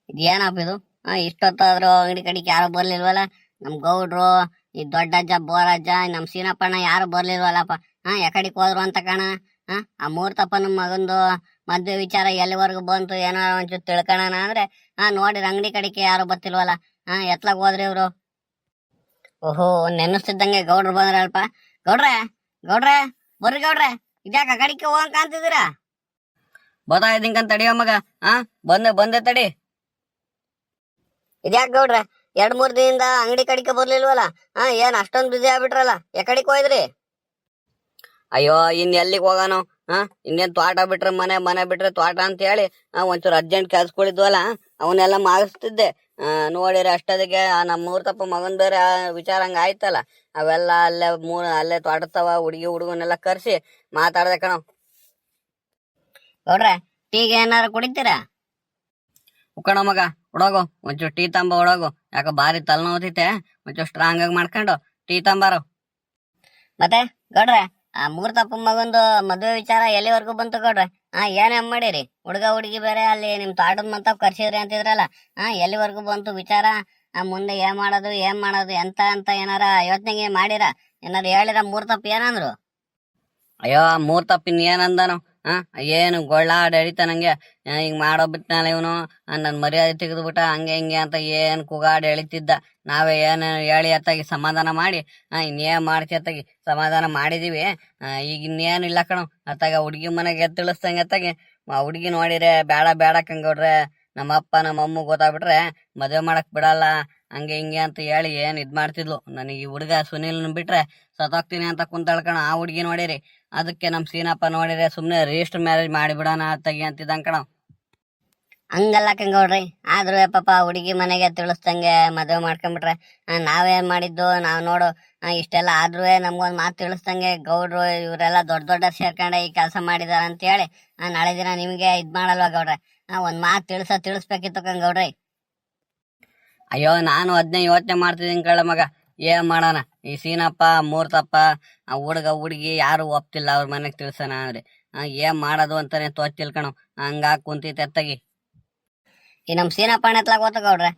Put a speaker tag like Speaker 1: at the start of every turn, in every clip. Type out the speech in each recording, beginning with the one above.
Speaker 1: ಇದೇನಪ್ಪ ಇದು? ಇಷ್ಟೊತ್ತಾದ್ರು ಅಂಗಡಿ ಕಡೆಗೆ ಯಾರು ಬರ್ಲಿಲ್ವಲ್ಲ? ನಮ್ ಗೌಡ್ರು, ಈ ದೊಡ್ಡಜ್ಜ ಬೋರಜ್ಜ, ನಮ್ ಸೀನಪ್ಪಣ್ಣ ಯಾರು ಬರ್ಲಿಲ್ವಲ್ಲಪ್ಪ. ಎಕಡಿಕ್ ಹೋದ್ರು ಅಂತ ಕಣ. ಆ ಮೂರ್ತಪ್ಪನ ಮಗಂದು ಮದ್ವೆ ವಿಚಾರ ಎಲ್ಲಿವರೆಗೂ ಬಂತು ಏನೋ ಒಂಚೂರು ತಿಳ್ಕಣನ ಅಂದ್ರೆ ನೋಡಿರ ಅಂಗಡಿ ಕಡೆಗೆ ಯಾರು ಬರ್ತಿಲ್ವಲ್ಲ. ಎತ್ಲಾಗ ಹೋದ್ರಿ ಇವ್ರು? ಓಹೋ, ನೆನಸ್ತಿದ್ದಂಗೆ ಗೌಡ್ರು ಬಂದ್ರಲ್ಪ. ಗೌಡ್ರೆ, ಗೌಡ್ರೆ, ಬರ್ರಿ ಗೌಡ್ರೆ. ಇದ್ಯಾಕ ಆ ಕಡೆಗೆ ಹೋಗಂಗ್ ಕಾಣ್ತಿದ್ದೀರಾ? ಬದಾ ಇದಿಂಕಂತ ತಡಿಯೋ ಮಗ. ಬಂದೆ ಬಂದೆ ತಡಿ. ಇದ್ಯಾಕ ಗೌಡ್ರೆ 2-3 ದಿನದಿಂದ ಅಂಗಡಿ ಕಡಿಕೆ ಬರ್ಲಿಲ್ವಲ್ಲ? ಏನ್ ಅಷ್ಟೊಂದ್ ಬಿಸಿ ಆಗ್ಬಿಟ್ರಲ್ಲ? ಎಕಡಿಕ್ ಹೋಯ್ದ್ರಿ? ಅಯ್ಯೋ, ಇನ್ ಎಲ್ಲಿಗೆ ಹೋಗಾನು? ಇನ್ನೇನ್ ತೋಟ ಬಿಟ್ರೆ ಮನೆ, ಮನೆ ಬಿಟ್ರೆ ತೋಟ ಅಂತ ಹೇಳಿ ಒಂಚೂರು ಅರ್ಜೆಂಟ್ ಕೆಲ್ಸಗಳಿದ್ವಲ್ಲ, ಅವನ್ನೆಲ್ಲ ಮಾಡಿಸ್ತಿದ್ದೆ. ನೋಡಿರಿ ಅಷ್ಟೊತ್ತಿಗೆ ನಮ್ಮ ಮೂರ್ತಪ್ಪ ಮಗನ್ ಬೇರೆ ವಿಚಾರ ಹಂಗ ಆಯ್ತಲ್ಲ. ಅವೆಲ್ಲ ಅಲ್ಲೇ ತೋಟತ್ತವ ಹುಡುಗನೆಲ್ಲ ಕರ್ಸಿ ಮಾತಾಡ್ದೆ ಕಣವ್. ಗೌಡ್ರೆ, ಟೀಗೆ ಏನಾರು ಕುಡಿತೀರಾ? ಉಕ್ಕಣ ಮಗ, ಹುಡೋಗು ಒಂಚೂರು ಟೀ ತಂಬ ಹುಡೋಗು. ಯಾಕ ಬಾರಿ ತಲೆನೋತೈತೆ, ಒಂಚೂರು ಸ್ಟ್ರಾಂಗ್ ಆಗಿ ಮಾಡ್ಕೊಂಡು ಟೀ ತಂಬಾರು. ಮತ್ತೆ ಗೌಡ್ರೆ, ಆ ಮೂರ್ತಪ್ಪ ಮಗಂದು ಮದ್ವೆ ವಿಚಾರ ಎಲ್ಲಿವರೆಗೂ ಬಂತು ಗೌಡ್ರೆ? ಏನೇನ್ ಮಾಡಿರಿ? ಹುಡುಗಿ ಬೇರೆ ಅಲ್ಲಿ ನಿಮ್ ತೋಟದ ಮಂತ ಕರ್ಸಿದ್ರಿ ಅಂತಿದ್ರಲ್ಲ, ಎಲ್ಲಿವರೆಗೂ ಬಂತು ವಿಚಾರ? ಮುಂದೆ ಏನ್ ಮಾಡೋದು ಎಂತ ಅಂತ ಏನಾರ ಯೋಚನೆಗೆ ಮಾಡಿರ? ಏನಾರ ಹೇಳಿರ ಮೂರ್ತಪ್ಪ ಏನಂದ್ರು? ಅಯ್ಯೋ, ಮೂರ್ತಪ್ಪಿನ ಏನಂದನು? ಏನು ಗೊಳ್ಳಾಡ ಎಳಿತ ನಂಗೆ. ಹಿಂಗ್ ಮಾಡೋಬಿಟ್ನಲ್ಲ ಇವನು, ನನ್ ಮರ್ಯಾದೆ ತೆಗೆದ್ಬಿಟ್ಟ, ಹಂಗೆ ಹಿಂಗೆ ಅಂತ ಏನ್ ಕೂಗಾಡಿ ಎಳಿತಿದ್ದ. ನಾವೇ ಏನು ಹೇಳಿ ಅತ್ತಾಗಿ ಸಮಾಧಾನ ಮಾಡಿ ಇನ್ನೇನ್ ಮಾಡ್ತಿ ಅತ್ತಾಗಿ ಸಮಾಧಾನ ಮಾಡಿದೀವಿ. ಈಗ ಇನ್ನೇನು ಇಲ್ಲ ಕಣು. ಅತ್ತಾಗ ಹುಡ್ಗಿ ಮನೆಗೆ ತಿಳಿಸ್ದಂಗೆ ಅತ್ತಾಗಿ ಹುಡ್ಗಿ ನೋಡಿರೆ ಬೇಡ ಬೇಡ ಕಂಗೌಡ್ರೆ, ನಮ್ಮಪ್ಪ ನಮ್ಮಮ್ಮ ಗೊತ್ತಾಗ್ಬಿಟ್ರೆ ಮದುವೆ ಮಾಡಕ್ ಬಿಡಲ್ಲ, ಹಂಗೆ ಹಿಂಗೆ ಅಂತ ಹೇಳಿ ಏನ್ ಇದ್ ಮಾಡ್ತಿದ್ಲು. ನನಗೆ ಈ ಹುಡುಗ ಸುನೀಲ್ನ ಬಿಟ್ರೆ ಸತ್ತೋಗ್ತೀನಿ ಅಂತ ಕುಂತಳ್ಕಣ. ಆ ಹುಡ್ಗಿ ನೋಡಿರಿ, ಅದಕ್ಕೆ ನಮ್ ಸೀನಪ್ಪ ನೋಡಿದ್ರೆ ಸುಮ್ನೆ ರಿಜಿಸ್ಟರ್ ಮ್ಯಾರೇಜ್ ಮಾಡಿಬಿಡೋಣ ಅತ್ತಾಗಿ ಅಂತಿದ್ದಂಗ ಕಣ. ಹಂಗಲ್ಲ ಕಂಗೌಡ್ರಿ, ಆದ್ರೂ ಪಾಪ ಹುಡುಗಿ ಮನೆಗೆ ತಿಳಿಸ್ದಂಗೆ ಮದುವೆ ಮಾಡ್ಕೊಂಡ್ಬಿಟ್ರೆ ನಾವೇನ್ ಮಾಡಿದ್ದು? ನಾವ್ ನೋಡು ಇಷ್ಟೆಲ್ಲ ಆದ್ರೂ ನಮ್ಗೊಂದ್ ಮಾತು ತಿಳಿಸ್ದಂಗೆ ಗೌಡ್ರು ಇವರೆಲ್ಲ ದೊಡ್ಡ ಸೇರ್ಕೊಂಡೆ ಈ ಕೆಲಸ ಮಾಡಿದಾರ ಅಂತ ಹೇಳಿ ನಾಳೆ ದಿನ ನಿಮ್ಗೆ ಇದ್ ಮಾಡಲ್ವಾ ಗೌಡ್ರೆ? ಒಂದ್ ಮಾತು ತಿಳಿಸ್ಬೇಕಿತ್ತು ಕಂಗೌಡ್ರಿ. ಅಯ್ಯೋ, ನಾನು ಅದನ್ನೇ ಯೋಚನೆ ಮಾಡ್ತಿದ್ದೀನಿ ಕಳ್ಳ ಮಗ. ಏನ್ ಮಾಡೋಣ, ಈ ಸೀನಪ್ಪ ಮೂರ್ತಪ್ಪ ಹುಡುಗಿ ಯಾರು ಒಪ್ತಿಲ್ಲ ಅವ್ರ ಮನೆಗ್ ತಿಳ್ಸೋಣ ಅಂದ್ರೆ ಏನ್ ಮಾಡೋದು ಅಂತಾನೆ ತೋಚ್ತಿಲ್ ಕಣು. ಹಂಗಾಗ್ ಕುಂತೈತೆ ಎತ್ತಾಗಿ. ಈ ನಮ್ ಸೀನಪ್ಪಣ್ಣ ಎತ್ಲಾಗ ಹೋತ ಗೌಡ್ರೆ?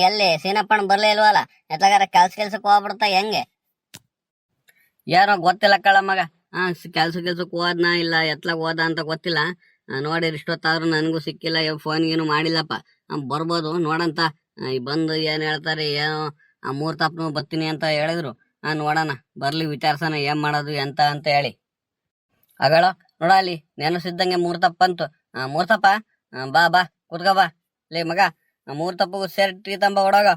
Speaker 1: ಎಲ್ಲಿ ಸೀನಪ್ಪಣ್ಣ ಬರ್ಲೇ ಇಲ್ವಲ್ಲ? ಎತ್ಲಾಗಾರ ಕೆಲ್ಸಕ್ಕೆ ಹೋಗ್ಬಿಡ್ತಾ ಹೆಂಗೆ? ಏನೋ ಗೊತ್ತಿಲ್ಲ ಕಳ್ಳ ಮಗ. ಕೆಲ್ಸಕ್ಕೆ ಹೋದ್ನಾ ಇಲ್ಲ ಎತ್ಲಾಗ ಹೋದ ಅಂತ ಗೊತ್ತಿಲ್ಲ. ನೋಡಿರಿ ಇಷ್ಟೊತ್ತಾದ್ರೂ ನನಗೂ ಸಿಕ್ಕಿಲ್ಲ, ಫೋನ್ಗೇನು ಮಾಡಿಲ್ಲಪ್ಪ. ಬರ್ಬೋದು ನೋಡಂತ. ಬಂದು ಏನ್ ಹೇಳ್ತಾರೆ ಏನೋ. ಆ ಮೂರ್ತಪ್ಪನು ಬರ್ತೀನಿ ಅಂತ ಹೇಳಿದ್ರು. ನೋಡೋಣ, ಬರ್ಲಿ ವಿಚಾರ್ಸೋಣ ಏನ್ ಮಾಡೋದು ಎಂತ ಅಂತ ಹೇಳಿ. ಅಗಳ ನೋಡ ಅಲ್ಲಿ ನೆನಸಿದ್ದಂಗೆ ಮೂರ್ತಪ್ಪ ಅಂತು. ಮೂರ್ತಪ್ಪ, ಬಾ ಬಾ ಕೂತ್ಕ ಬಾ. ಲೇ ಮಗ, ಮೂರ್ತಪ್ಪಗೂ ಸೇರಿ ಟೀ ತಂಬ ಹೊಡೋಗ.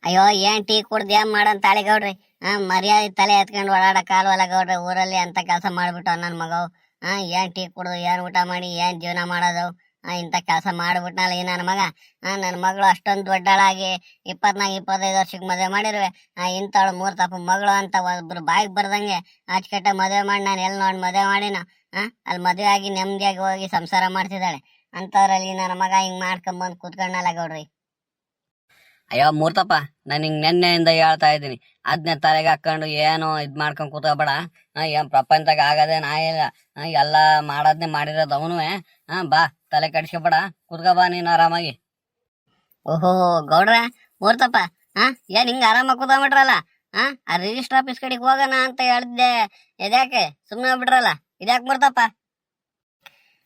Speaker 1: ಅಯ್ಯೋ, ಏನ್ ಟೀ ಕುಡ್ದು ಏನ್ ಮಾಡಂತ ತಾಳಿ ಗೌಡ್ರಿ? ಮರ್ಯಾದೆ ತಲೆ ಎತ್ಕೊಂಡು ಓಡಾಡ ಕಾಲ್ವಲ್ಲ ಗೌಡ್ರಿ. ಊರಲ್ಲಿ ಅಂತ ಕೆಲಸ ಮಾಡ್ಬಿಟ್ಟು ನನ್ ಮಗವು. ಏನ್ ಟೀ ಕುಡ್ದು ಏನ್ ಊಟ ಮಾಡಿ ಏನ್ ಜೀವನ ಮಾಡೋದು? ಇಂಥ ಕೆಲಸ ಮಾಡ್ಬಿಟ್ನಲ್ಲ ಈ ನನ್ನ ಮಗ. ನನ್ನ ಮಗಳು ಅಷ್ಟೊಂದು ದೊಡ್ಡಳಾಗಿ 24-25 ವರ್ಷಕ್ಕೆ ಮದುವೆ ಮಾಡಿರುವೆ. ಇಂಥವಳು ಮೂರ್ತಪ್ಪ ಮಗಳು ಅಂತ ಒಬ್ರು ಬಾಯಿಗೆ ಬರ್ದಂಗೆ ಅಚ್ಚುಕಟ್ಟ ಮದುವೆ ಮಾಡಿ ನಾನು ಎಲ್ಲಿ ನೋಡಿ ಮದುವೆ ಮಾಡಿನ? ಅಲ್ಲಿ ಮದುವೆ ಆಗಿ ನೆಮ್ಮದಿಯಾಗಿ ಹೋಗಿ ಸಂಸಾರ ಮಾಡ್ತಿದ್ದಾಳೆ. ಅಂತವ್ರಲ್ಲಿ ನನ್ನ ಮಗ ಹಿಂಗ್ ಮಾಡ್ಕೊಂಬಂದ್ ಕೂತ್ಕೊಂಡಲ್ಲ ಗೌಡ್ರಿ. ಅಯ್ಯೋ ಮೂರ್ತಪ್ಪ, ನಾನು ಹಿಂಗ್ ನೆನ್ನೆಯಿಂದ ಹೇಳ್ತಾ ಇದ್ದೀನಿ, ಅದ್ನೇ ತಲೆಗೆ ಹಾಕೊಂಡು ಏನು ಇದ್ ಮಾಡ್ಕೊಂಡ್ ಕೂತ್ಕೋಬೇಡ. ಏನ್ ಪ್ರಪಂಚದಾಗ ಆಗದೆ ನಾ ಇಲ್ಲ, ಎಲ್ಲ ಮಾಡೋದ್ನೇ ಮಾಡಿರೋದು ಅವನುವೆ. ಬಾ, ತಲೆ ಕಡ್ಸ್ಕೊಬೇಡ, ಕೂತ್ಕೋ ಬಾ ನೀನು ಆರಾಮಾಗಿ. ಓಹೋ ಗೌಡ್ರ, ಮೂರ್ತಪ್ಪ, ಏನ್ ಹಿಂಗ ಆರಾಮಾಗಿ ಕೂತ್ಕೊಂಡ್ಬಿಟ್ರಲ್ಲ? ಆ ರಿಜಿಸ್ಟರ್ ಆಫೀಸ್ ಕಡೆಗೆ ಹೋಗೋಣ ಅಂತ ಹೇಳಿದ್ದೆ, ಇದ್ಯಾಕೆ ಸುಮ್ನೆ ಬಿಟ್ರಲ್ಲ? ಇದ್ಯಾಕೆ ಮೂರ್ತಪ್ಪ?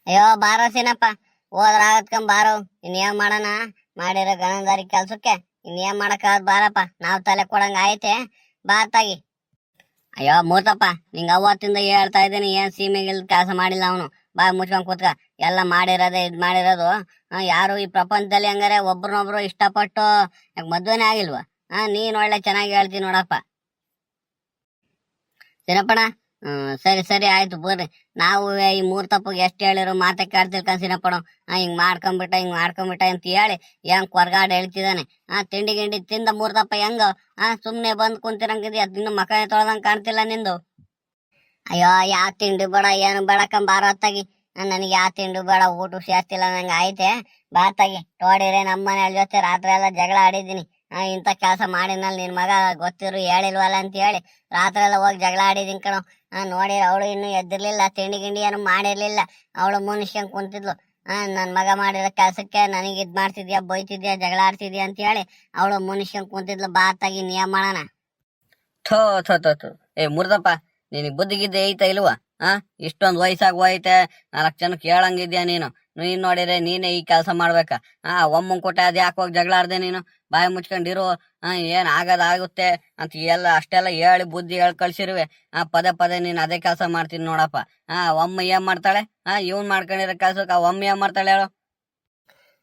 Speaker 1: ಅಯ್ಯೋ ಬಾರೋ ಸೀನಪ್ಪ, ಹೋದ್ರಾಗತ್ಕೊಂಡ್ ಬಾರೋ. ಇನ್ನೇನ್ ಮಾಡೋಣ, ಮಾಡಿರೋ ಗಣದಾರಿ ಕೆಲ್ಸಕ್ಕೆ ಇನ್ನೇನ್ ಮಾಡಕ್ಕಾಗದ್ ಬಾರಪ್ಪ. ನಾವ್ ತಲೆ ಕೊಡಂಗ ಆಯ್ತೆ, ಬಾ ತಾಗಿ. ಅಯ್ಯೋ ಮೂರ್ತಪ್ಪ, ನಿಂಗ ಅವತ್ತಿಂದ ಹೇಳ್ತಾ ಇದ್ದೀನಿ ಏನ್ ಸೀಮೆಗಿಲ್ ಕೆಲಸ ಮಾಡಿಲ್ಲ ಅವನು. ಬಾ ಮುಚ್ಕೊಂಡ್ ಕೂತ್ಕ. ಎಲ್ಲ ಮಾಡಿರೋದೇ ಇದ್ ಮಾಡಿರೋದು. ಯಾರು ಈ ಪ್ರಪಂಚದಲ್ಲಿ ಹಂಗಾರೆ ಒಬ್ರನ್ನೊಬ್ರು ಇಷ್ಟಪಟ್ಟು ಮದ್ವೆನೇ ಆಗಿಲ್ವಾ? ನೀನ್ ಒಳ್ಳೆ ಚೆನ್ನಾಗಿ ಹೇಳ್ತೀನಿ ನೋಡಪ್ಪ. ಸೀನಪ್ಪಣ, ಸರಿ ಸರಿ ಆಯ್ತು ಬರ್ರಿ. ನಾವು ಈ ಮೂರ್ತಪ್ಪಗೆ ಎಷ್ಟು ಹೇಳಿರೋ ಮಾತೆ ಕೇಳ್ತಿರ್ಕೊಂಡ್ ಸೀನಪ್ಪಣ. ಹಿಂಗ್ ಮಾಡ್ಕೊಂಬಿಟ್ಟ ಅಂತ ಹೇಳಿ ಹೆಂಗ್ ಕೊರ್ಗಾಡ್ ಹೇಳ್ತಿದ್ದಾನೆ. ತಿಂಡಿ ಗಿಂಡಿ ತಿಂದ ಮೂರ್ತಪ್ಪ ಹೆಂಗ ಸುಮ್ನೆ ಬಂದ್ ಕುಂತಿರಂಗಿದ್ಯಾ? ನಿನ್ನ ಮಕ್ಕಳೇ ತೊಳ್ದಂಗ್ ಕಾಣ್ತಿಲ್ಲ ನಿಂದು. ಅಯ್ಯೋ, ಯಾವ ತಿಂಡಿ ಬೇಡ ಏನು ಬೇಡಕ್ಕಂಬ ಬಾರ ಹೊತ್ತಾಗಿ. ನನಗೆ ಯಾವ ತಿಂಡಿ ಬೇಡ, ಊಟ ಸೇರ್ತಿಲ್ಲ ನಂಗೆ ಆಯ್ತೆ. ಬಾತಾಗಿ ನೋಡಿದ್ರೆ ನಮ್ಮ ಮನೆಯವ್ರ ಜೊತೆ ರಾತ್ರಿ ಎಲ್ಲ ಜಗಳ ಆಡಿದ್ದೀನಿ. ಇಂಥ ಕೆಲಸ ಮಾಡಿದ್ನಲ್ಲಿ ನಿನ್ ಮಗ ಗೊತ್ತಿರು ಹೇಳಿಲ್ವಲ್ಲ ಅಂತ ಹೇಳಿ ರಾತ್ರಿ ಎಲ್ಲ ಹೋಗಿ ಜಗಳ ಆಡಿದೀನಿ ಕಣೋ. ನೋಡಿ ಅವಳು ಇನ್ನು ಎದ್ದಿರ್ಲಿಲ್ಲ, ತಿಂಡಿ ಗಿಂಡಿ ಏನು ಮಾಡಿರ್ಲಿಲ್ಲ. ಅವಳು ಮುನಿಷ್ಯಂಗ್ ಕುಂತಿದ್ಲು.
Speaker 2: ನನ್ ಮಗ ಮಾಡಿರೋ ಕೆಲ್ಸಕ್ಕೆ ನನಗೆ ಇದ್ ಮಾಡ್ತಿದ್ಯಾ, ಬೈತಿದ್ಯಾ, ಜಗಳ ಆಡ್ತಿದ್ಯಾ ಅಂತ ಹೇಳಿ ಅವಳು ಮುನಿಷ್ಕೊಂಡ್ ಕುಂತಿದ್ಲು. ಬಾತಾಗಿ ನಿಯಮ ಮಾಡೋಣ.
Speaker 1: ಥೋ ಥೋ ಥೋ ಥೋ. ಮುರ್ದಪ್ಪ, ನಿನಗ್ ಬುದ್ಧಿಗಿದ್ದೆ ಐತಾ ಇಲ್ವಾ? ಇಷ್ಟೊಂದ್ ವಯಸ್ಸಾಗಿ ಹೋಯ್ತೆ, 4 ಜನಕ್ಕೆ ಹೇಳಂಗಿದ್ಯಾ ನೀನು? ನೀನ್ ನೋಡಿದ್ರೆ ನೀನೇ ಈ ಕೆಲಸ ಮಾಡ್ಬೇಕ? ಒಮ್ಮನ್ ಕೊಟ್ಟೆ ಅದ್ ಯಾಕೆ ಹೋಗಿ ಜಗಳ ಆಡ್ದೆ ನೀನು? ಬಾಯಿ ಮುಚ್ಕೊಂಡಿರು. ಏನ್ ಆಗದಾಗುತ್ತೆ ಅಂತ ಎಲ್ಲ ಅಷ್ಟೆಲ್ಲ ಹೇಳಿ ಬುದ್ಧಿ ಹೇಳಿ ಕಳ್ಸಿರುವೆ. ಪದೇ ಪದೇ ನೀನ್ ಅದೇ ಕೆಲಸ ಮಾಡ್ತೀನಿ ನೋಡಪ್ಪ. ಒಮ್ಮ ಏನ್ ಮಾಡ್ತಾಳೆ? ಇವ್ನ್ ಮಾಡ್ಕೊಂಡಿರೋ ಕೆಲ್ಸಕ್ಕೆ ಒಮ್ಮ ಏನ್ ಮಾಡ್ತಾಳೆ ಹೇಳು?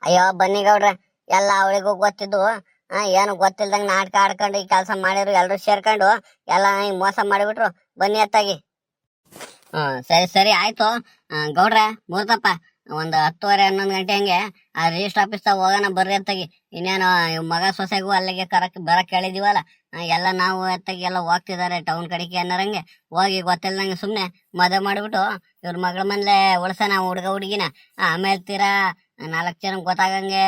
Speaker 2: ಅಯ್ಯೋ ಬನ್ನಿ ಗೌಡ್ರೆ, ಎಲ್ಲ ಅವಳಿಗೂ ಗೊತ್ತಿದ್ದು. ಏನು ಗೊತ್ತಿಲ್ದಂಗ ನಾಟಕ ಆಡ್ಕೊಂಡು ಈ ಕೆಲಸ ಮಾಡಿರು. ಎಲ್ರು ಸೇರ್ಕೊಂಡು ಎಲ್ಲ ನನಗೆ ಮೋಸ ಮಾಡಿಬಿಟ್ರು. ಬನ್ನಿ ಅತ್ತಾಗಿ. ಸರಿ ಸರಿ ಆಯ್ತು. ಗೌಡ್ರೆ, ಮೂರ್ತಪ್ಪ, ಒಂದು 10:30 11 ಗಂಟೆ ಹಂಗೆ ಆ ರಿಜಿಸ್ಟರ್ ಆಫೀಸ್ ಹೋಗೋಣ ಬರ್ರಿ ಅತ್ತಾಗಿ. ಇನ್ನೇನು ಮಗ ಸೊಸೆಗೂ ಅಲ್ಲಿಗೆ ಬರಕ್ ಹೇಳಿದೀವಲ್ಲ, ಎಲ್ಲ ನಾವು ಎತ್ತಾಗಿ ಎಲ್ಲ ಹೋಗ್ತಿದಾರೆ ಟೌನ್ ಕಡೆಗೆ ಅನ್ನೋರಂಗೆ. ಹೋಗಿ ಗೊತ್ತಿಲ್ದಂಗೆ ಸುಮ್ನೆ ಮದುವೆ ಮಾಡ್ಬಿಟ್ಟು ಇವ್ರ ಮಗಳ ಮನೇಲೆ ಉಳ್ಸೋಣ ಹುಡುಗ ಹುಡುಗಿನ. ಆಮೇಲೆ ತೀರಾ 4 ಜನಕ್ಕೆ ಗೊತ್ತಾಗಂಗೆ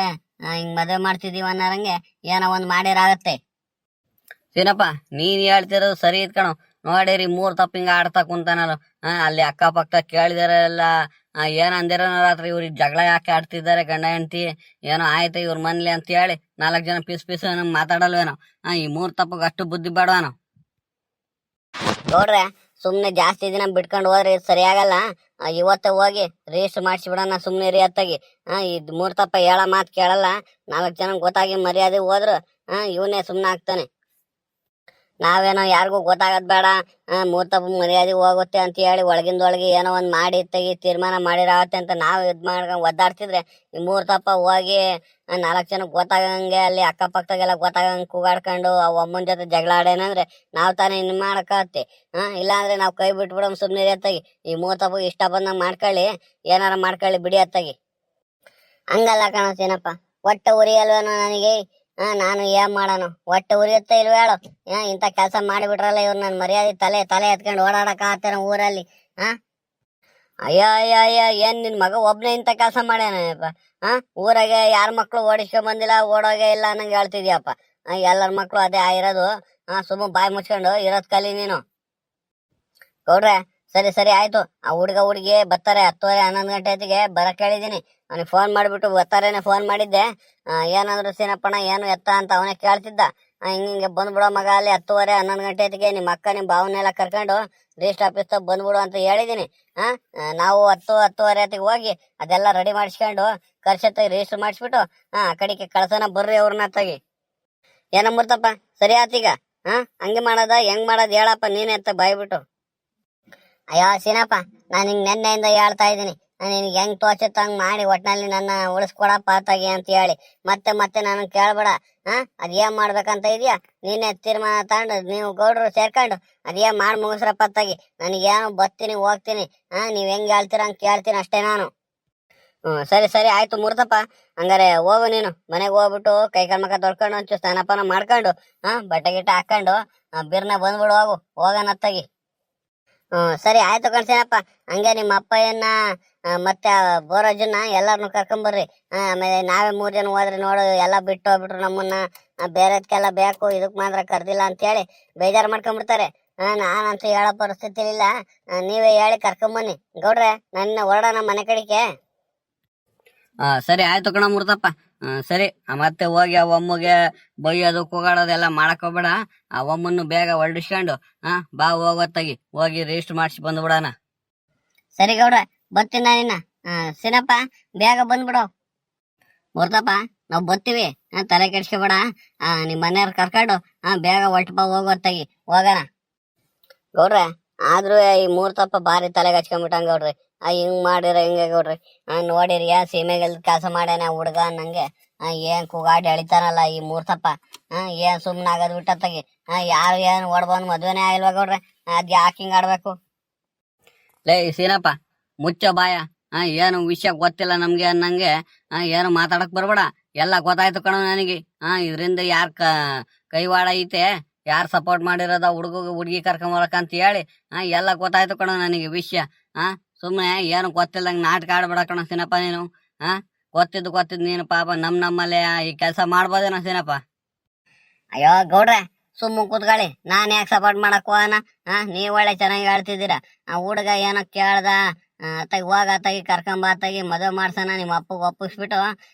Speaker 2: ಹಿಂಗ್ ಮದುವೆ ಮಾಡ್ತಿದೀವ ಅನ್ನೋರಂಗೆ ಏನೋ ಒಂದ್ ಮಾಡಿರಾಗತ್ತೆ.
Speaker 1: ಏನಪ್ಪ ನೀನ್ ಹೇಳ್ತಿರೋದು ಸರಿ ಇತ್ಕಣೋ. ನೋಡಿರಿ ಮೂರ್ತಪ್ಪ ಹಿಂಗ ಆಡ್ತಾ ಕುಂತಾನಲ್ಲ. ಅಲ್ಲಿ ಅಕ್ಕಪಕ್ಕ ಕೇಳಿದಾರೆಲ್ಲ ಏನ್ ಅಂದಿರೋ ರಾತ್ರಿ ಇವ್ರಿಗೆ ಜಗಳ ಯಾಕೆ ಆಡ್ತಿದ್ದಾರೆ ಗಂಡ ಹೆಂಡತಿ, ಏನೋ ಆಯ್ತು ಇವ್ರ ಮನ್ಲಿ ಅಂತ ಹೇಳಿ 4 ಜನ ಪೀಸ್ ಮಾತಾಡಲ್ವೇನೋ? ಈ ಮೂರ್ತಪ್ಪಗೆ ಅಷ್ಟು ಬುದ್ಧಿ ಬೇಡವೇನೋ?
Speaker 2: ನೋಡ್ರೆ, ಸುಮ್ನೆ ಜಾಸ್ತಿ ದಿನ ಬಿಟ್ಕೊಂಡು ಹೋದ್ರಿ ಸರಿಯಾಗಲ್ಲ. ಇವತ್ತೇ ಹೋಗಿ ರಿಜಿಸ್ಟರ್ ಮಾಡಿಸಿ ಬಿಡೋಣ. ಸುಮ್ನೆ ರೀ ಅತ್ತಾಗಿ. ಇದ್ ಮೂರ್ತಪ್ಪ ಹೇಳ ಮಾತು ಕೇಳಲ್ಲ. 4 ಜನ ಗೊತ್ತಾಗಿ ಮರ್ಯಾದೆ ಹೋದ್ರು ಇವನೇ ಸುಮ್ನೆ ಆಗ್ತಾನೆ. ನಾವೇನೋ ಯಾರಿಗೂ ಗೊತ್ತಾಗದ್ ಬೇಡ, ಮೂರ್ತಪ್ಪ ಮರ್ಯಾದೆ ಹೋಗುತ್ತೆ ಅಂತ ಹೇಳಿ ಒಳಗಿಂದೊಳಗೆ ಏನೋ ಒಂದ್ ಮಾಡಿ ತೆಗಿ ತೀರ್ಮಾನ ಮಾಡಿರಾಗತ್ತೆ ಅಂತ ನಾವು ಇದ್ ಮಾಡ್ಕೊಂಡ್ ಒದ್ದಾಡ್ತಿದ್ರೆ, ಈ ಮೂರ್ತಪ್ಪ ಹೋಗಿ 4 ಜನಕ್ಕೆ ಗೊತ್ತಾಗಂಗೆ ಅಲ್ಲಿ ಅಕ್ಕಪಕ್ಕದಾಗೆಲ್ಲ ಗೊತ್ತಾಗಂಗೆ ಕೂಗಾಡ್ಕೊಂಡು ಆ ಅಮ್ಮನ ಜೊತೆ ಜಗಳ ಆಡೇನಂದ್ರೆ ನಾವ್ ತಾನೇ ಇನ್ ಮಾಡಕತ್ತಿ. ಇಲ್ಲಾಂದ್ರೆ ನಾವ್ ಕೈ ಬಿಟ್ಬಿಡಮ್ ಸುಮ್ನೆ ಅತ್ತಾಗಿ. ಈ ಮೂರ್ತಪ್ಪ ಇಷ್ಟ ಬಂದಂಗ್ ಮಾಡ್ಕೊಳ್ಳಿ, ಏನಾರ ಮಾಡ್ಕೊಳ್ಳಿ ಬಿಡಿ ಅತ್ತಾಗಿ. ಹಂಗಲ್ಲ ಕಾಣತ್ತೇನಪ್ಪ, ಒಟ್ಟ ಉರಿ ಅಲ್ವೇನೋ ನನಗೆ. ನಾನು ಏನ್ ಮಾಡೋಣ? ಒಟ್ಟೆ ಉರಿಯುತ್ತೆ ಇಲ್ವ ಹೇಳು? ಇಂತ ಕೆಲಸ ಮಾಡಿಬಿಟ್ರಲ್ಲ ಇವ್ರು. ನನ್ ಮರ್ಯಾದೆ ತಲೆ ಎತ್ಕೊಂಡು ಓಡಾಡಕ ಆತೇನ ಊರಲ್ಲಿ? ಅಯ್ಯ ಅಯ್ಯ ಅಯ್ಯ, ಏನ್ ನಿನ್ ಮಗ ಒಬ್ನೇ ಇಂತ ಕೆಲಸ ಮಾಡ್ಯಾನಪ್ಪ? ಊರಾಗೆ ಯಾರ ಮಕ್ಳು ಓಡಿಸ್ಕೊಂಡ್ ಬಂದಿಲ್ಲ, ಓಡೋಗೆ ಇಲ್ಲ ಅನ್ನಂಗೆ ಹೇಳ್ತಿದ್ಯಪ್ಪ. ಎಲ್ಲರ ಮಕ್ಳು ಅದೇ ಆಗಿರೋದು. ಸುಮ್ಮ ಬಾಯಿ ಮುಚ್ಕೊಂಡು ಇರೋದ್ ಕಲಿ ನೀನು. ಗೌಡ್ರೆ, ಸರಿ ಸರಿ ಆಯ್ತು. ಆ ಹುಡುಗ ಹುಡುಗಿ ಬರ್ತಾರೆ 10:30 11 ಗಂಟೆ ಹೊತ್ತಿಗೆ ಬರಕ್ ಹೇಳಿದೀನಿ. ಅವನಿಗೆ ಫೋನ್ ಮಾಡ್ಬಿಟ್ಟು ಬರ್ತಾರೇನೆ ಫೋನ್ ಮಾಡಿದ್ದೆ. ಏನಂದ್ರು ಸೀನಪ್ಪಣ್ಣ ಏನು ಎತ್ತ ಅಂತ ಅವನೇ ಕೇಳ್ತಿದ್ದ. ಹಿಂಗೆ ಬಂದ್ಬಿಡೋ ಮಗ ಅಲ್ಲಿ 10:30 11 ಗಂಟೆ ಹೊತ್ತಿಗೆ ನಿಮ್ಮ ಅಕ್ಕ ನಿಮ್ಮ ಭಾವನೆಲ್ಲ ಕರ್ಕೊಂಡು ರಿಜಿಸ್ಟರ್ ಆಫೀಸ್ ಬಂದ್ಬಿಡು ಅಂತ ಹೇಳಿದೀನಿ. ನಾವು 10 10:30 ಹೊತ್ತಿಗೆ ಹೋಗಿ ಅದೆಲ್ಲ ರೆಡಿ ಮಾಡಿಸ್ಕೊಂಡು ಕರ್ಸತ್ತಾಗಿ ರಿಜಿಸ್ಟರ್ ಮಾಡಿಸ್ಬಿಟ್ಟು ಆ ಕಡೆಗೆ ಕಳ್ಸೋಣ ಬರ್ರಿ ಅವ್ರನ್ನ ತೆಗಿ. ಏನ ಮುರ್ತಪ್ಪ, ಸರಿ ಆತೀಗ? ಹಂಗೆ ಮಾಡೋದ ಹೆಂಗ್ ಮಾಡೋದ್ ಹೇಳಪ್ಪ ನೀನೆ ಅಂತ ಬಾಯ್ಬಿಟ್ಟು. ಅಯ್ಯೋ ಸೀನಪ್ಪ, ನಾನು ಹಿಂಗ್ ನೆನ್ನೆಯಿಂದ ಹೇಳ್ತಾ ಇದ್ದೀನಿ, ನಿನ್ಗೆ ಹೆಂಗ್ ತೋಚುತ್ತ ಹಂಗ್ ಮಾಡಿ ಒಟ್ನಲ್ಲಿ ನನ್ನ ಉಳಿಸ್ಕೊಡಪ್ಪ ಆತಾಗಿ ಅಂತ ಹೇಳಿ. ಮತ್ತೆ ಮತ್ತೆ ನಾನು ಕೇಳ್ಬೇಡ. ಅದೇನ್ ಮಾಡ್ಬೇಕಂತ ಇದೆಯಾ ನೀನೇ ತೀರ್ಮಾನ ತಗೊಂಡು ನೀವು ಗೌಡ್ರು ಸೇರ್ಕೊಂಡು ಅದೇನ್ ಮಾಡಿ ಮುಗಿಸ್ರಪ್ಪ ಅತ್ತಾಗಿ. ನನಗೇನು ಬರ್ತೀನಿ ಹೋಗ್ತೀನಿ, ನೀವ್ ಹೆಂಗ್ ಹೇಳ್ತೀರ ಹಂಗ್ ಕೇಳ್ತೀನಿ ಅಷ್ಟೇ ನಾನು. ಸರಿ ಸರಿ ಆಯ್ತು ಮೂರ್ತಪ್ಪ, ಹಂಗಾರೆ ಹೋಗು ನೀನು ಮನೆಗೆ ಹೋಗ್ಬಿಟ್ಟು ಕೈ ಕಾಲ್ ಮಕ್ಕ ತೊಳ್ಕೊಂಡು ಒಂಚೂರು ಸ್ನಾನಪಾನ ಮಾಡ್ಕೊಂಡು ಬಟ್ಟೆ ಗಿಟ್ಟ ಹಾಕೊಂಡು ಬಿರ್ನ ಬಂದ್ಬಿಡು ಹೋಗೋಣ ಅತ್ತಾಗಿ. ಸರಿ ಆಯ್ತು ಕಣ್ಸೇನಪ್ಪ. ಹಂಗೆ ನಿಮ್ಮ ಅಪ್ಪಯ್ಯನ ಮತ್ತೆ ಬೋರಜ್ಜನ್ನ ಎಲ್ಲಾರನು ಕರ್ಕೊಂಬರ್ರಿ. ಆಮೇಲೆ ನಾವೇ 3 ಜನ ಹೋದ್ರೆ ನೋಡು ಎಲ್ಲ ಬಿಟ್ಟು ಹೋಗ್ಬಿಟ್ರು ನಮ್ಮನ್ನ. ಬೇರೆದ್ಕೆಲ್ಲ ಬೇಕು, ಇದಕ್ ಮಾತ್ರ ಕರ್ದಿಲ್ಲ ಅಂತ ಹೇಳಿ ಬೇಜಾರು ಮಾಡ್ಕೊಂಡ್ಬಿಡ್ತಾರೆ. ನಾನಂತೂ ಹೇಳೋ ಪರಿಸ್ಥಿತಿ ಇಲ್ಲ. ನೀವೇ ಹೇಳಿ ಕರ್ಕೊಂಬನ್ನಿ ಗೌಡ್ರೆ, ನನ್ನ ಹೊರಡೋಣ ಮನೆ ಕಡೆಗೆ.
Speaker 1: ಸರಿ ಆಯ್ತು ಕಣ ಮೂರ್ತಪ್ಪ. ಸರಿ, ಮತ್ತೆ ಹೋಗಿ ಆ ಒಮ್ಮಗೆ ಬೈಯೋದು ಕೂಗಾಡೋದೆಲ್ಲ ಮಾಡಕ್ ಹೋಗ್ಬೇಡ. ಆ ಒಮ್ಮನ್ನು ಬೇಗ ಹೊರಡಿಸ್ಕೊಂಡು ಬಾ ಹೋಗೋತ್ತಾಗಿ ಹೋಗಿ ರಿಜಿಸ್ಟರ್ ಮಾಡಿಸಿ ಬಂದ್ಬಿಡೋಣ.
Speaker 2: ಸರಿ ಗೌಡ್ರ, ಬರ್ತೀನಿ ನಾನಿನ್ನ. ಸಿನಪ್ಪ ಬೇಗ ಬಂದ್ಬಿಡು. ಮೂರ್ತಪ್ಪ, ನಾವ್ ಬರ್ತೀವಿ, ತಲೆ ಕೆಡ್ಸ್ಕೊಬೇಡ. ನಿಮ್ ಮನೆಯವ್ರ ಕರ್ಕೊಂಡು ಬೇಗ ಹೊಟ್ಟಪ ಹೋಗೋತ್ತಾಗಿ ಹೋಗೋಣ. ಗೌಡ್ರೆ, ಆದ್ರೂ ಈ ಮೂರ್ತಪ್ಪ ಬಾರಿ ತಲೆಗೆ ಹಚ್ಕೊಂಡ್ಬಿಟ್ಟಂಗ ಗೌಡ್ರಿ. ಹಿಂಗ್ ಮಾಡಿರ ಹಿಂಗೆ ಗೌಡ್ರಿ. ನೋಡಿರಿ ಸೀಮೆಗೆಲ್ದ ಕೆಲಸ ಮಾಡ್ಯಾನ ಹುಡ್ಗ ಅನ್ನಂಗೆ. ಏನ್ ಕೂಗಾಡಿ ಎಳಿತಾನಲ್ಲ ಈ ಮೂರ್ತಪ್ಪ. ಏನ್ ಸುಮ್ನ ಆಗದ್ ಬಿಟ್ಟತ್ತಾಗಿ. ಯಾರು ಏನ್ ಓಡ್ಬಂದ್ ಮದ್ವೆನೇ ಆಗಿಲ್ವಾ ಗೌಡ್ರೆ? ಅದ್ ಯಾಕೆ ಹಿಂಗ್ ಆಡ್ಬೇಕು?
Speaker 1: ಲೇ ಸೀನಪ್ಪ, ಮುಚ್ಚ ಬಾಯ. ಏನು ವಿಷಯ ಗೊತ್ತಿಲ್ಲ ನಮ್ಗೆ ಅನ್ನಂಗೆ ಏನು ಮಾತಾಡಕ್ ಬರ್ಬೇಡ. ಎಲ್ಲ ಗೊತ್ತಾಯ್ತು ಕಣ ನನಗೆ. ಇದ್ರಿಂದ ಯಾರ್ ಕೈವಾಡ ಐತೆ, ಯಾರು ಸಪೋರ್ಟ್ ಮಾಡಿರೋದ ಹುಡುಗಿ ಕರ್ಕೊಂಬರಕ ಅಂತ ಹೇಳಿ ಎಲ್ಲ ಗೊತ್ತಾಯ್ತು ಕಣ ನನಗೆ ವಿಷಯ. ಸುಮ್ಮನೆ ಏನು ಗೊತ್ತಿಲ್ಲಂಗೆ ನಾಟಕ ಆಡ್ಬೇಡ ಕಣ ಸೀನಪ್ಪ ನೀನು. ಗೊತ್ತಿದ್ದು ನೀನು ಪಾಪ ನಮ್ಮಲ್ಲೇ ಈ ಕೆಲಸ ಮಾಡ್ಬೋದೇನೋ ಸೀನಪ್ಪ.
Speaker 2: ಅಯ್ಯೋ ಗೌಡ್ರೆ, ಸುಮ್ಮ ಕೂತ್ಕೊಳ್ಳಿ, ನಾನ್ ಯಾಕೆ ಸಪೋರ್ಟ್ ಮಾಡಕ್ ಹೋಗೋಣ? ನೀವ್ ಒಳ್ಳೆ ಚೆನ್ನಾಗಿ ಹೇಳ್ತಿದ್ದೀರಾ. ಹುಡುಗ ಏನೋ ಕೇಳ್ದ, ಅತ್ತಾಗಿ ಹೋಗ ಅತ್ತಾಗಿ ಕರ್ಕೊಂಬ ಅತ್ತಾಗಿ ಮದುವೆ ಮಾಡ್ಸೋಣ ನಿಮ್ಮ ಅಪ್ಪಗೆ ಒಪ್ಪಿಸ್ಬಿಟ್ಟು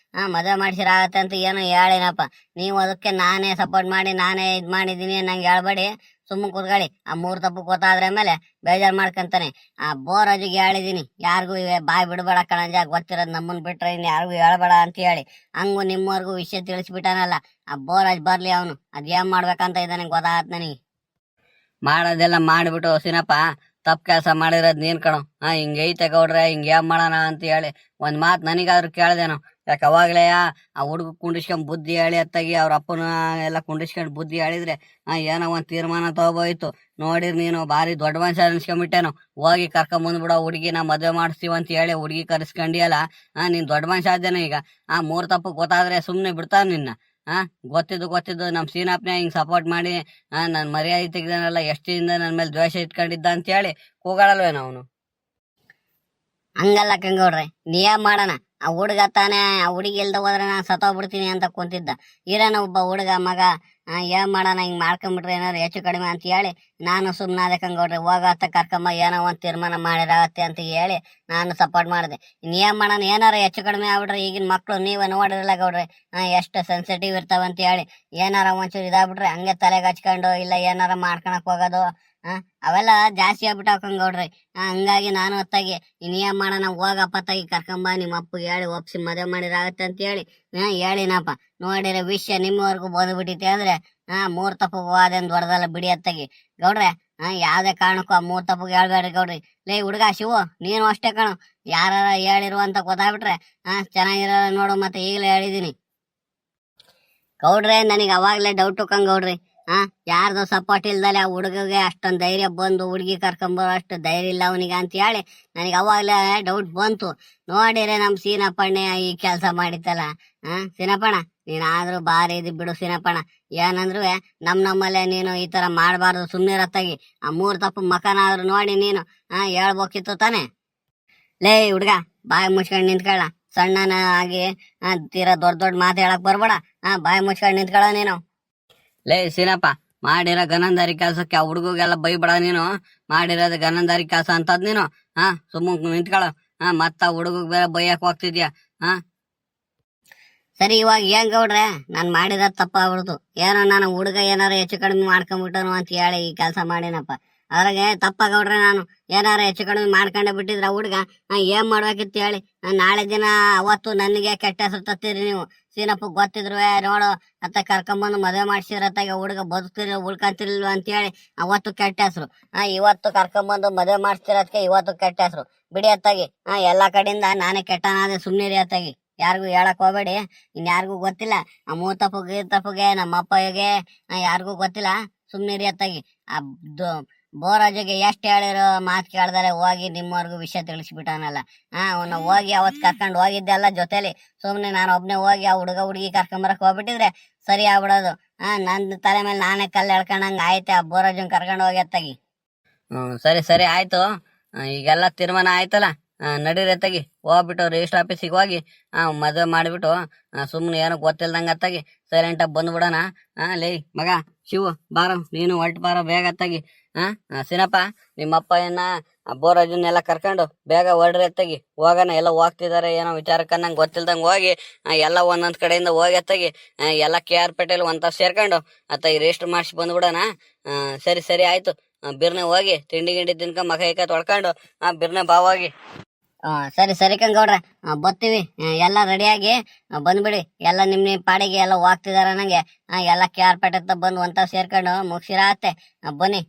Speaker 2: ಮದುವೆ ಮಾಡ್ಸಿರಾಗತ್ತೆ ಅಂತ ಏನೋ ಹೇಳಿನಪ್ಪ. ನೀವು ಅದಕ್ಕೆ ನಾನೇ ಸಪೋರ್ಟ್ ಮಾಡಿ ನಾನೇ ಇದ್ ಮಾಡಿದೀನಿ ನಂಗೆ ಹೇಳ್ಬೇಡಿ, ಸುಮ್ಮನೆ ಕೂತ್ಕೊಳ್ಳಿ. ಆ 3 ತಪ್ಪು ಗೊತ್ತಾದ್ರೆ ಮೇಲೆ ಬೇಜಾರ್ ಮಾಡ್ಕೊಂತಾನೆ. ಆ ಬೋರಾಜಿಗೆ ಹೇಳಿದೀನಿ, ಯಾರಿಗೂ ಬಾಯ್ ಬಿಡ್ಬೇಡ ಕಣಂಜ, ಗೊತ್ತಿರೋದು ನಮ್ಮನ್ ಬಿಟ್ರೆ ಇನ್ ಯಾರಿಗೂ ಹೇಳ್ಬೇಡ ಅಂತ ಹೇಳಿ. ಹಂಗು ನಿಮ್ಮವರೆಗೂ ವಿಷಯ ತಿಳಿಸ್ಬಿಟ್ಟಾನಲ್ಲ ಆ ಬೋರಾಜ್, ಬರ್ಲಿ ಅವನು ಅದೇನ್ ಮಾಡ್ಬೇಕಂತ ಇದ್ದಾನೆ ಗೊತ್ತಾಗತ್ ನನಗೆ.
Speaker 1: ಮಾಡೋದೆಲ್ಲ ಮಾಡಿಬಿಟ್ಟು ಸಿನಪ್ಪ ತಪ್ಪು ಕೆಲಸ ಮಾಡಿರೋದು ನೀನ್ ಕಣೋ. ಹಿಂಗೈತೆ ಗೌಡ್ರೆ, ಹಿಂಗೆ ಏನ್ ಮಾಡೋಣ ಅಂತ ಹೇಳಿ ಒಂದ್ ಮಾತು ನನಗಾದ್ರೂ ಕೇಳ್ದೇನೋ. ಯಾಕೆ ಅವಾಗ್ಲೇ ಆ ಹುಡುಗ ಕುಂಡಿಸ್ಕೊಂಡ್ ಬುದ್ಧಿ ಹೇಳಿ ಅತ್ತಾಗಿ ಅವ್ರ ಅಪ್ಪನ ಎಲ್ಲ ಕುಂಡಿಸ್ಕೊಂಡ್ ಬುದ್ಧಿ ಹೇಳಿದ್ರೆ ಏನೋ ಒಂದ್ ತೀರ್ಮಾನ ತಗೋಬೋಯ್ತು. ನೋಡಿರ್ ನೀನು ಭಾರಿ ದೊಡ್ಡ ಮನುಷ್ಯ ಅನ್ಸ್ಕೊಂಡ್ಬಿಟ್ಟೇನು. ಹೋಗಿ ಕರ್ಕೊಂಡ್ ಬಂದ್ಬಿಡ ಹುಡುಗಿನ ಮದುವೆ ಮಾಡಿಸ್ತೀವಿ ಅಂತ ಹೇಳಿ ಹುಡುಗಿ ಕರ್ಸ್ಕೊಂಡಿಯಲ್ಲ. ನೀನ್ ದೊಡ್ಡ ಮನುಷ್ಯ ಆದ್ದೇನೋ ಈಗ. 3 ತಪ್ಪು ಗೊತ್ತಾದ್ರೆ ಸುಮ್ನೆ ಬಿಡ್ತಾನ ನಿನ್ನ. ಗೊತ್ತಿದ್ದು ನಮ್ ಸೀನಪ್ಪನೇ ಹಿಂಗ್ ಸಪೋರ್ಟ್ ಮಾಡಿ ನನ್ ಮರ್ಯಾದೆ ತೆಗ್ದಾನಲ್ಲ, ಎಷ್ಟಿಂದ ನನ್ ಮೇಲೆ ದ್ವೇಷ ಇಟ್ಕೊಂಡಿದ್ದ ಅಂತ ಹೇಳಿ ಕೂಗಾಡಲ್ವೇನ ಅವನು.
Speaker 2: ಹಂಗಲ್ಲ ಕಂಗೌಡ್ರೆ, ನೀಯೇ ಮಾಡೋಣ. ಆ ಹುಡುಗ ತಾನೇ, ಆ ಹುಡುಗಿ ಇಲ್ದ ಹೋದ್ರೆ ನಾನು ಸತ್ತೋಗ್ಬಿಡ್ತೀನಿ ಅಂತ ಕುಂತಿದ್ದ. ಇರೋನ ಒಬ್ಬ ಹುಡುಗ ಮಗ, ಏನ್ ಮಾಡೋಣ ಹಿಂಗ್ ಮಾಡ್ಕೊಂಡ್ಬಿಟ್ರೆ ಏನಾದ್ರು ಹೆಚ್ಚು ಕಡಿಮೆ ಅಂತ ಹೇಳಿ ನಾನು ಸುಮ್ಮನಾದೆ ಕಂಗೌಡ್ರೆ. ಹೋಗತ್ತ ಕರ್ಕೊಂಬ, ಏನೋ ಒಂದ್ ತೀರ್ಮಾನ ಮಾಡಿರಾಗತ್ತೆ ಅಂತ ಹೇಳಿ ನಾನು ಸಪೋರ್ಟ್ ಮಾಡಿದೆ. ಏನ್ ಮಾಡೋಣ, ಏನಾರ ಹೆಚ್ಚು ಕಡಿಮೆ ಆಗ್ಬಿಟ್ರೆ ಈಗಿನ ಮಕ್ಳು ನೀವೇ ನೋಡಿರಲ್ಲ ಗೌಡ್ರೆ, ಎಷ್ಟು ಸೆನ್ಸಿಟಿವ್ ಇರ್ತಾವ ಅಂತ ಹೇಳಿ. ಏನಾರ ಒಂಚೂರು ಇದಾಗ್ಬಿಟ್ರೆ ಹಂಗೆ ತಲೆಗೆ ಹಚ್ಕೊಂಡು ಇಲ್ಲ ಏನಾರ ಮಾಡ್ಕೊಳಕ್ ಹೋಗೋದು, ಅವೆಲ್ಲ ಜಾಸ್ತಿ ಆಗ್ಬಿಟ್ಟಾವ ಕಂಗೌಡ್ರಿ. ಹಂಗಾಗಿ ನಾನು ಹೊತ್ತಾಗಿ ಇನ್ನೇನ್ ಮಾಡೋಣ, ಹೋಗಪ್ಪ ತಾಗಿ ಕರ್ಕೊಂಬ, ನಿಮ್ಮ ಅಪ್ಪಗೆ ಹೇಳಿ ಒಪ್ಸಿ ಮದುವೆ ಮಾಡಿರಾಗತ್ತೆ ಅಂತ ಹೇಳಿ ಹೇಳಿನಪ್ಪ. ನೋಡಿರ ವಿಷಯ ನಿಮ್ಮವರೆಗೂ ಬಂದ್ಬಿಟ್ಟಿತ್ತೆ ಅಂದ್ರೆ 3 ತಪ್ಪು ಅದೇನ್ ದೊಡ್ಡದಲ್ಲ ಬಿಡಿ ಅತ್ತಾಗಿ ಗೌಡ್ರೆ. ಯಾವ್ದೇ ಕಾರಣಕ್ಕೂ ಆ 3 ತಪ್ಪು ಹೇಳ್ಬೇಡ್ರಿ ಗೌಡ್ರಿ. ಲೇ ಹುಡುಗ ಶಿವು, ನೀನು ಅಷ್ಟೇ ಕಣು, ಯಾರ ಹೇಳಿರುವಂತ ಗೊತ್ತಾಗ್ಬಿಟ್ರೆ ಚೆನ್ನಾಗಿರೋ ನೋಡು. ಮತ್ತೆ ಈಗಲೇ ಹೇಳಿದೀನಿ ಗೌಡ್ರೆ, ನನಗೆ ಅವಾಗ್ಲೇ ಡೌಟು ಕಂಗೌಡ್ರಿ. ಯಾರ್ದು ಸಪೋರ್ಟ್ ಇಲ್ದಲೆ ಆ ಹುಡುಗಗೆ ಅಷ್ಟೊಂದ್ ಧೈರ್ಯ ಬಂದು ಹುಡುಗಿ ಕರ್ಕೊಂಬರೋ ಅಷ್ಟು ಧೈರ್ಯ ಇಲ್ಲ ಅವನಿಗೆ ಅಂತ ಹೇಳಿ ನನಗೆ ಅವಾಗ್ಲೇ ಡೌಟ್ ಬಂತು. ನೋಡಿರೆ ನಮ್ ಸೀನಪ್ಪಣ್ಣೆ ಈ ಕೆಲಸ ಮಾಡಿತ್ತಲ್ಲ. ಸೀನಪ್ಪಣ್ಣ ನೀನಾದ್ರೂ ಬಾರಿ ಇದು ಬಿಡು ಸೀನಪ್ಪಣ್ಣ. ಏನಂದ್ರು ನಮ್ಮಲ್ಲೇ ನೀನು ಈ ತರ ಮಾಡಬಾರ್ದು, ಸುಮ್ಮನಿರತ್ತಾಗಿ. ಆ 3 ತಪ್ಪು ಮಕನಾದ್ರೂ ನೋಡಿ ನೀನು ಹೇಳ್ಬೇಕಿತ್ತು ತಾನೆ. ಲೇ ಹುಡ್ಗ, ಬಾಯಿ ಮುಚ್ಕೊಂಡ್ ನಿಂತ್ಕೊಳ್ಳ. ಸಣ್ಣನ ಆಗಿ ತೀರಾ ದೊಡ್ಡ ಮಾತು ಹೇಳಕ್ ಬರ್ಬೇಡ. ಬಾಯಿ ಮುಚ್ಕೊಂಡ್ ನಿಂತ್ಕೊಳ್ಳ ನೀನು.
Speaker 1: ಲೇ ಸೀನಪ್ಪ, ಮಾಡಿರೋ ಗನಂದಾರಿ ಕೆಲ್ಸಕ್ಕೆ ಆ ಹುಡುಗಗೆಲ್ಲ ಬೈಬೇಡ ನೀನು. ಮಾಡಿರೋದು ಗನಂದಾರಿ ಕೆಲಸ ಅಂತದ್ ನೀನು. ಸುಮ್ಮ ನಿಂತ್ಕೊಳ. ಮತ್ತ ಹುಡುಗಗ್ ಬೇರೆ ಬೈಯಕ್ ಹೋಗ್ತಿದ್ಯಾ.
Speaker 2: ಸರಿ, ಇವಾಗ ಏನ್ ಗೌಡ್ರೆ, ನಾನ್ ಮಾಡಿರೋದ್ ತಪ್ಪಾಗ್ಬಿಡ್ತು. ಏನೋ ನಾನು ಹುಡುಗ ಏನಾರ ಹೆಚ್ಚು ಕಡಿಮೆ ಮಾಡ್ಕೊಂಡ್ಬಿಟ್ಟನು ಅಂತ ಹೇಳಿ ಈ ಕೆಲಸ ಮಾಡಿನಪ್ಪ. ಅದ್ರಾಗೆ ತಪ್ಪ ಗೌಡ್ರೆ, ನಾನು ಏನಾರ ಹೆಚ್ಚು ಕಡಿಮೆ ಮಾಡ್ಕೊಂಡೆ ಬಿಟ್ಟಿದ್ರ ಹುಡುಗ ಏನ್ ಮಾಡ್ಬೇಕಿತ್ತು ಹೇಳಿ. ನಾಳೆ ದಿನ ಅವತ್ತು ನನಗೆ ಕೆಟ್ಟ ಹೆಸರು ತತ್ತೀರಿ ನೀವು. ಸೀನಪ್ಪ ಗೊತ್ತಿದ್ರು ನೋಡು ಅತ್ತ ಕರ್ಕೊಂಬಂದು ಮದುವೆ ಮಾಡ್ಸಿರತ್ತಾಗ ಹುಡುಗ ಬದುಕ್ತಿರ ಉಳ್ಕೊಂತಿರ್ಲಿಲ್ವ ಅಂತ ಹೇಳಿ ಅವತ್ತು ಕೆಟ್ಟ ಹೆಸರು. ಇವತ್ತು ಕರ್ಕೊಂಬಂದು ಮದುವೆ ಮಾಡಿಸ್ತಿರೋದಕ್ಕೆ ಇವತ್ತು ಕೆಟ್ಟ ಹೆಸರು. ಬಿಡಿ ಅತ್ತಾಗಿ. ಎಲ್ಲಾ ಕಡೆಯಿಂದ ನಾನೇ ಕೆಟ್ಟನಾದೆ, ಸುಮ್ನಿರಿ ಅತ್ತಾಗಿ. ಯಾರಿಗೂ ಹೇಳಕ್ ಹೋಗ್ಬೇಡಿ, ಇನ್ಯಾರಿಗೂ ಗೊತ್ತಿಲ್ಲ. ಆ 3 ತಪ್ಪುಗೆ ನಮ್ಮ ಅಪ್ಪಗೆ ಯಾರಿಗೂ ಗೊತ್ತಿಲ್ಲ, ಸುಮ್ನಿರಿ ಅತ್ತಾಗಿ. ಆ ಬೋರಾಜಿಗೆ ಎಷ್ಟ್ ಹೇಳಿರೋ ಮಾತು ಕೇಳ್ದಾರೆ ಹೋಗಿ ನಿಮ್ಮವರೆಗೂ ವಿಷಯ ತಿಳಿಸ್ಬಿಟ್ಟಾನಲ್ಲ. ಅವನ್ನ ಹೋಗಿ ಅವತ್ ಕರ್ಕೊಂಡ್ ಹೋಗಿದ್ದೆಲ್ಲ ಜೊತೆಲಿ. ಸುಮ್ನೆ ನಾನು ಒಬ್ನೇ ಹೋಗಿ ಆ ಹುಡುಗಿ ಕರ್ಕೊಂಬರಕ್ ಹೋಗ್ಬಿಟ್ಟಿದ್ರೆ ಸರಿ ಆಗ್ಬಿಡೋದು. ನನ್ ತಲೆ ಮೇಲೆ ನಾನೇ ಕಲ್ಲು ಎಳ್ಕೊಂಡಂಗ ಆಯ್ತೆ. ಆ ಬೋರಾಜನ್ ಕರ್ಕೊಂಡ್ ಹೋಗಿ ಅತ್ತಾಗಿ.
Speaker 1: ಸರಿ ಆಯ್ತು. ಈಗೆಲ್ಲ ತೀರ್ಮಾನ ಆಯ್ತಲ್ಲ, ನಡೀರಿ ಅತ್ತಾಗಿ. ಹೋಗ್ಬಿಟ್ಟು ರಿಜಿಸ್ಟರ್ ಆಫೀಸಿಗೆ ಹೋಗಿ ಮದುವೆ ಮಾಡಿಬಿಟ್ಟು ಸುಮ್ನೆ ಏನೋ ಗೊತ್ತಿಲ್ದಂಗ ಅತ್ತಾಗಿ ಸೈಲೆಂಟ್ ಆಗಿ ಬಂದ್ಬಿಡೋಣ. ಲೇ ಮಗ ಶಿವು, ಬಾರೋ ನೀನು ಹೊರಟು ಬಾರೋ ಬೇಗ ಅತ್ತಾಗಿ. ಸಿನಪ್ಪ, ನಿಮ್ಮಪ್ಪ ಬೋರಾಜನ್ನೆಲ್ಲ ಕರ್ಕೊಂಡು ಬೇಗ ಹೊರಡ್ರಿ ಅತ್ತಾಗಿ. ಹೋಗೋಣ, ಎಲ್ಲ ಹೋಗ್ತಿದಾರೆ ಏನೋ ವಿಚಾರಕ್ಕ ನಂಗೆ ಗೊತ್ತಿಲ್ದಂಗೆ ಹೋಗಿ ಎಲ್ಲ ಒಂದೊಂದ್ ಕಡೆಯಿಂದ ಹೋಗಿ ಅತ್ತಾಗಿ ಎಲ್ಲ KR ಪೇಟೆಲ್ ಒಂತ ಸೇರ್ಕೊಂಡು ಅತ್ತಾಗಿ ರಿಜಿಸ್ಟರ್ ಮಾಡಿಸಿ ಬಂದ್ಬಿಡೋಣ. ಸರಿ ಆಯ್ತು. ಬಿರ್ನೆ ಹೋಗಿ ತಿಂಡಿ ಗಿಂಡಿ ತಿನ್ಕೊಂಡ್ ಮಕ ತೊಳ್ಕೊಂಡು ಬಿರ್ನೆ ಬಾವಾಗಿ.
Speaker 2: ಸರಿ ಕಂಗೌಡ್ರೆ, ಬರ್ತೀವಿ. ಎಲ್ಲ ರೆಡಿಯಾಗಿ ಬಂದ್ಬಿಡಿ. ಎಲ್ಲ ನಿಮ್ ಪಾಡಿಗೆ ಎಲ್ಲ ಹೋಗ್ತಿದಾರ ನಂಗೆ. ಎಲ್ಲ KR ಪೇಟೆ ಬಂದು ಒಂತ ಸೇರ್ಕೊಂಡು ಮುಗಿಸಿರತ್ತೆ. ಬನ್ನಿ.